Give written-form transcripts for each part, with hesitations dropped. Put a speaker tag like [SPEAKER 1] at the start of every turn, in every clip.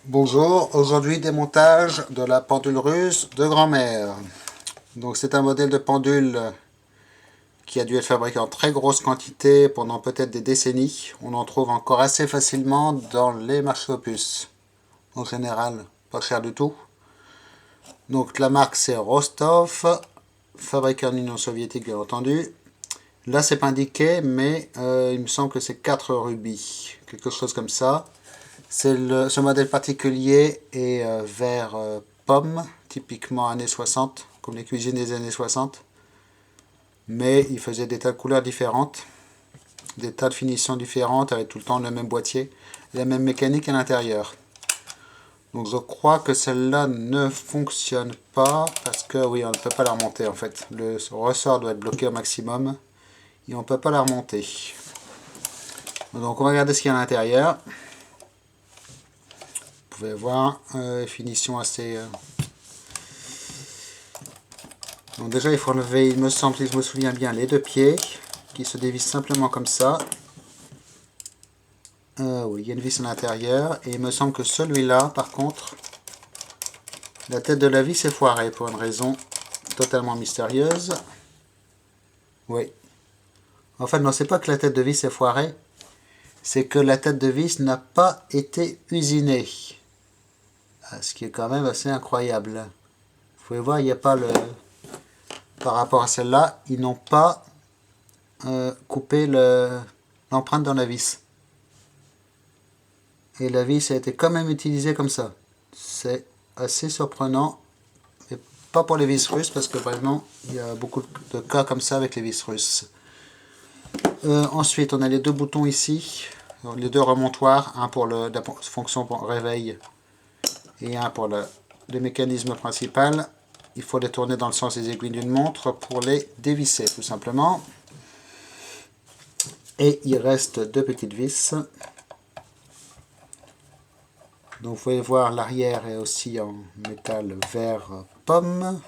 [SPEAKER 1] Bonjour, aujourd'hui démontage de la pendule russe de grand-mère. Donc c'est un modèle de pendule qui a dû être fabriqué en très grosse quantité pendant peut-être des décennies. On en trouve encore assez facilement dans les marchés aux puces. En général, pas cher du tout. Donc la marque c'est Rostov, fabriqué en Union soviétique bien entendu. Là c'est pas indiqué, mais il me semble que c'est 4 rubis, quelque chose comme ça. Ce modèle particulier est vert pomme, typiquement années 60, comme les cuisines des années 60. Mais il faisait des tas de couleurs différentes, des tas de finitions différentes, avec tout le temps le même boîtier, la même mécanique à l'intérieur. Donc je crois que celle-là ne fonctionne pas, parce que oui, on ne peut pas la remonter en fait. Le ressort doit être bloqué au maximum, et on ne peut pas la remonter. Donc on va regarder ce qu'il y a à l'intérieur. Vous pouvez voir, finition assez... Donc déjà il faut enlever, il me semble, si je me souviens bien, les deux pieds, qui se dévissent simplement comme ça. Oui, il y a une vis à l'intérieur, et il me semble que celui-là, par contre, la tête de la vis est foirée, pour une raison totalement mystérieuse. Oui. En fait, non, c'est pas que la tête de vis est foirée, c'est que la tête de vis n'a pas été usinée. Ce qui est quand même assez incroyable. Vous pouvez voir, il n'y a pas le... Par rapport à celle-là, ils n'ont pas coupé l'empreinte dans la vis. Et la vis a été quand même utilisée comme ça. C'est assez surprenant. Mais pas pour les vis russes, parce que vraiment, il y a beaucoup de cas comme ça avec les vis russes. Ensuite, on a les deux boutons ici. Les deux remontoirs. Un pour la fonction réveil et un pour le mécanisme principal. Il faut les tourner dans le sens des aiguilles d'une montre pour les dévisser, tout simplement. Et il reste deux petites vis. Donc vous pouvez voir, l'arrière est aussi en métal vert pomme.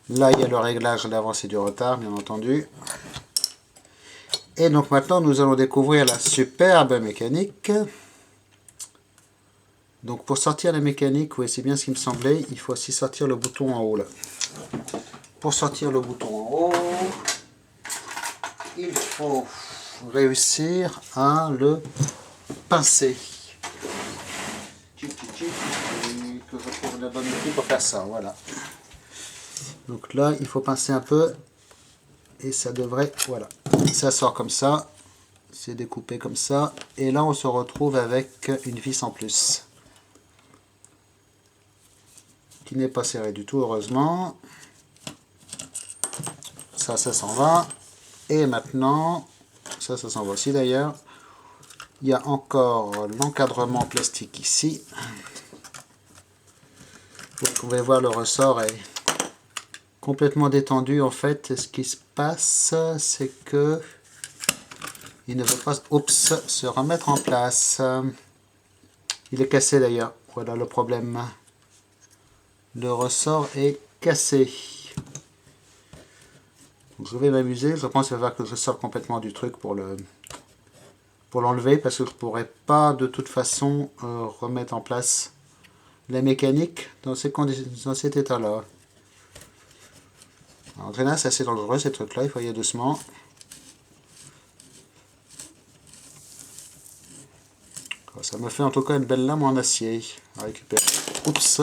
[SPEAKER 1] Là, il y a le réglage de l'avance et du retard, bien entendu. Et donc maintenant, nous allons découvrir la superbe mécanique. Donc pour sortir la mécanique, oui, c'est bien ce qui me semblait, il faut aussi sortir le bouton en haut là. Pour sortir le bouton en haut, il faut réussir à le pincer. Que je trouve la bonne outil pour faire ça, voilà. Donc là, il faut pincer un peu et ça devrait, voilà, ça sort comme ça, c'est découpé comme ça, et là on se retrouve avec une vis en plus. Qui n'est pas serré du tout, heureusement. Ça s'en va. Et maintenant, ça s'en va aussi d'ailleurs. Il y a encore l'encadrement plastique ici. Vous pouvez voir, le ressort est complètement détendu. En fait, ce qui se passe, c'est que il ne veut pas, se remettre en place. Il est cassé d'ailleurs. Voilà le problème. Le ressort est cassé. Donc je vais m'amuser. Je pense qu'il va falloir que je sorte complètement du truc pour l'enlever, parce que je ne pourrais pas de toute façon remettre en place la mécanique dans cet état-là. En général, c'est assez dangereux ces trucs-là, il faut y aller doucement. Ça me fait en tout cas une belle lame en acier à récupérer. Oups!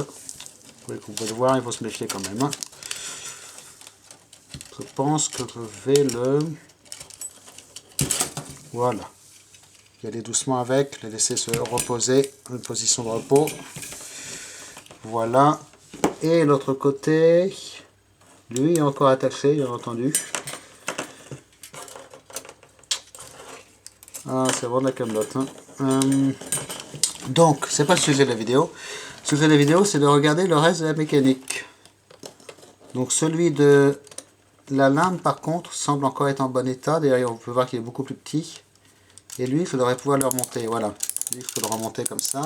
[SPEAKER 1] Vous pouvez le voir, il faut se méfier quand même. Je pense que je vais le... Voilà. Y aller doucement avec, le laisser se reposer, une position de repos. Voilà. Et l'autre côté, lui est encore attaché, bien entendu. Ah, c'est vraiment de la camelote. Donc, c'est pas le sujet de la vidéo. Le sujet de la vidéo, c'est de regarder le reste de la mécanique. Donc, celui de la lame, par contre, semble encore être en bon état. D'ailleurs, on peut voir qu'il est beaucoup plus petit. Et lui, il faudrait pouvoir le remonter. Voilà. Lui, il faut le remonter comme ça.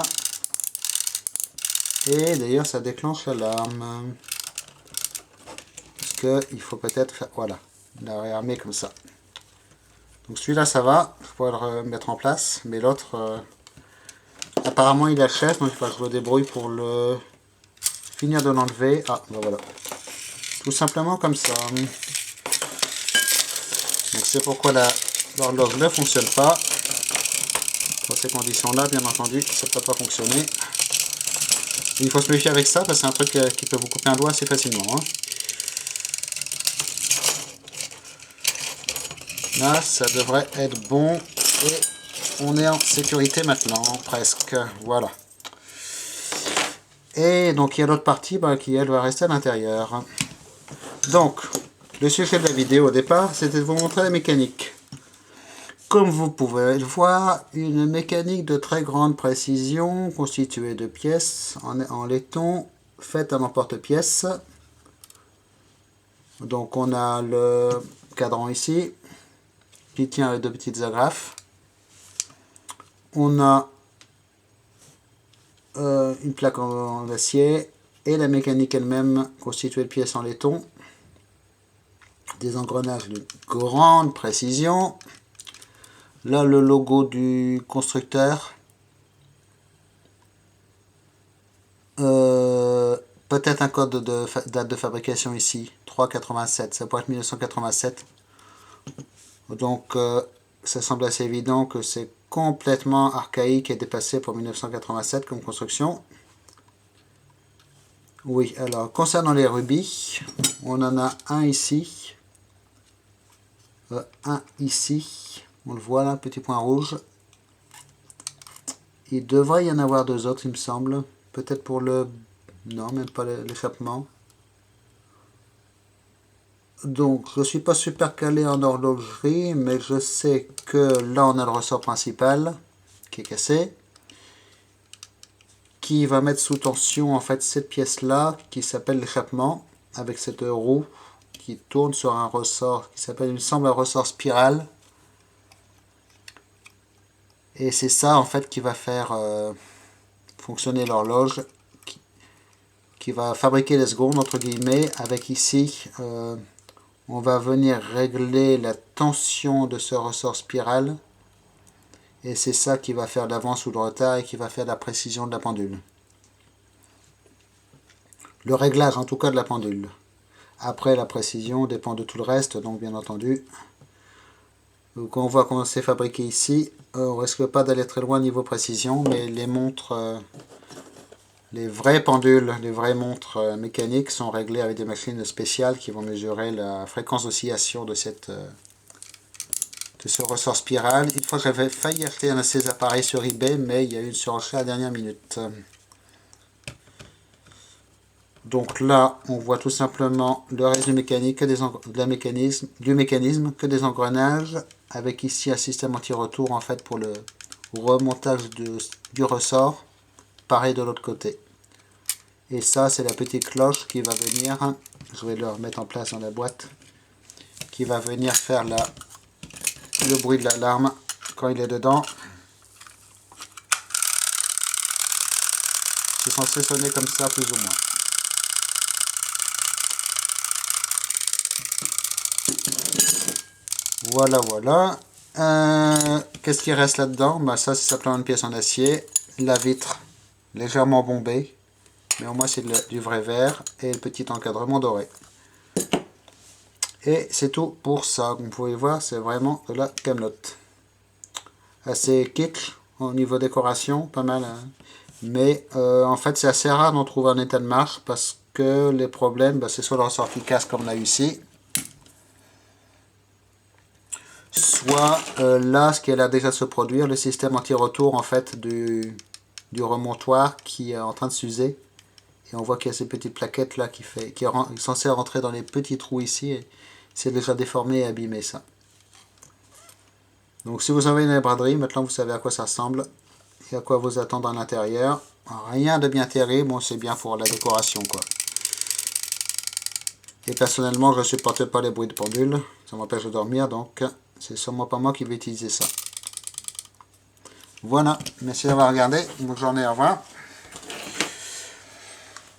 [SPEAKER 1] Et d'ailleurs, ça déclenche l'alarme. Parce qu'il faut peut-être faire... Voilà. La réarmer comme ça. Donc celui-là, ça va. Il faut le remettre en place. Mais l'autre, Apparemment il achève, donc il faut que je me débrouille pour le finir de l'enlever. Ah, ben voilà. Tout simplement comme ça. Donc c'est pourquoi l'horloge ne fonctionne pas. Dans ces conditions-là, bien entendu, ça ne peut pas fonctionner. Et il faut se méfier avec ça, parce que c'est un truc qui peut vous couper un doigt assez facilement. Hein. Là, ça devrait être bon. Et on est en sécurité maintenant, presque. Voilà. Et donc il y a l'autre partie qui, elle, va rester à l'intérieur. Donc, le sujet de la vidéo au départ, c'était de vous montrer la mécanique. Comme vous pouvez le voir, une mécanique de très grande précision, constituée de pièces en laiton, faites à l'emporte-pièce. Donc on a le cadran ici, qui tient avec deux petites agrafes. On a une plaque en acier et la mécanique elle-même constituée de pièces en laiton. Des engrenages de grande précision. Là, le logo du constructeur. Peut-être un code de date de fabrication ici, 387, ça pourrait être 1987. Donc, ça semble assez évident que c'est complètement archaïque et dépassé pour 1987 comme construction. Oui, alors, concernant les rubis, on en a un ici. Un ici. On le voit là, petit point rouge. Il devrait y en avoir deux autres, il me semble. Peut-être pour le... Non, même pas l'échappement. Donc, je ne suis pas super calé en horlogerie, mais je sais que là, on a le ressort principal qui est cassé. Qui va mettre sous tension, en fait, cette pièce-là, qui s'appelle l'échappement, avec cette roue qui tourne sur un ressort qui s'appelle, il me semble, un ressort spirale. Et c'est ça, en fait, qui va faire fonctionner l'horloge, qui va fabriquer les secondes, entre guillemets, avec ici, on va venir régler la tension de ce ressort spirale. Et c'est ça qui va faire l'avance ou le retard et qui va faire la précision de la pendule. Le réglage, en tout cas, de la pendule. Après, la précision dépend de tout le reste, donc bien entendu. Donc on voit comment c'est fabriqué ici. On ne risque pas d'aller très loin niveau précision, mais les montres, les vraies pendules, les vraies montres mécaniques sont réglées avec des machines spéciales qui vont mesurer la fréquence d'oscillation de ce ressort spirale. Une fois que j'avais failli acheter un de ces appareils sur eBay, mais il y a eu une surenchère à la dernière minute. Donc là, on voit tout simplement le reste du mécanique, du mécanisme, que des engrenages, avec ici un système anti-retour en fait pour le remontage du ressort, pareil de l'autre côté. Et ça, c'est la petite cloche qui va venir, je vais le remettre en place dans la boîte, qui va venir faire le bruit de l'alarme quand il est dedans. C'est censé sonner comme ça plus ou moins. Voilà, voilà. Qu'est-ce qui reste là-dedans? Bah, ça, c'est simplement une pièce en acier. La vitre, légèrement bombée. Mais au moins, c'est du vrai verre. Et le petit encadrement doré. Et c'est tout pour ça. Comme vous pouvez voir, c'est vraiment de la camelote. Assez kitsch au niveau décoration. Pas mal. Hein. Mais en fait, c'est assez rare d'en trouver en état de marche. Parce que les problèmes, bah, c'est soit le ressort qui casse comme on a eu ici. Soit là, ce qui est là déjà de se produire, le système anti-retour en fait du remontoir qui est en train de s'user. Et on voit qu'il y a ces petites plaquettes là qui est censé rentrer dans les petits trous ici. Et c'est déjà déformé et abîmé ça. Donc si vous avez une braderie, maintenant vous savez à quoi ça ressemble. Et à quoi vous attendre à l'intérieur. Rien de bien terrible, bon c'est bien pour la décoration quoi. Et personnellement je ne supporte pas les bruits de pendule. Ça m'empêche de dormir donc... C'est sûrement pas moi qui vais utiliser ça. Voilà, merci d'avoir regardé. Bonne journée, au revoir.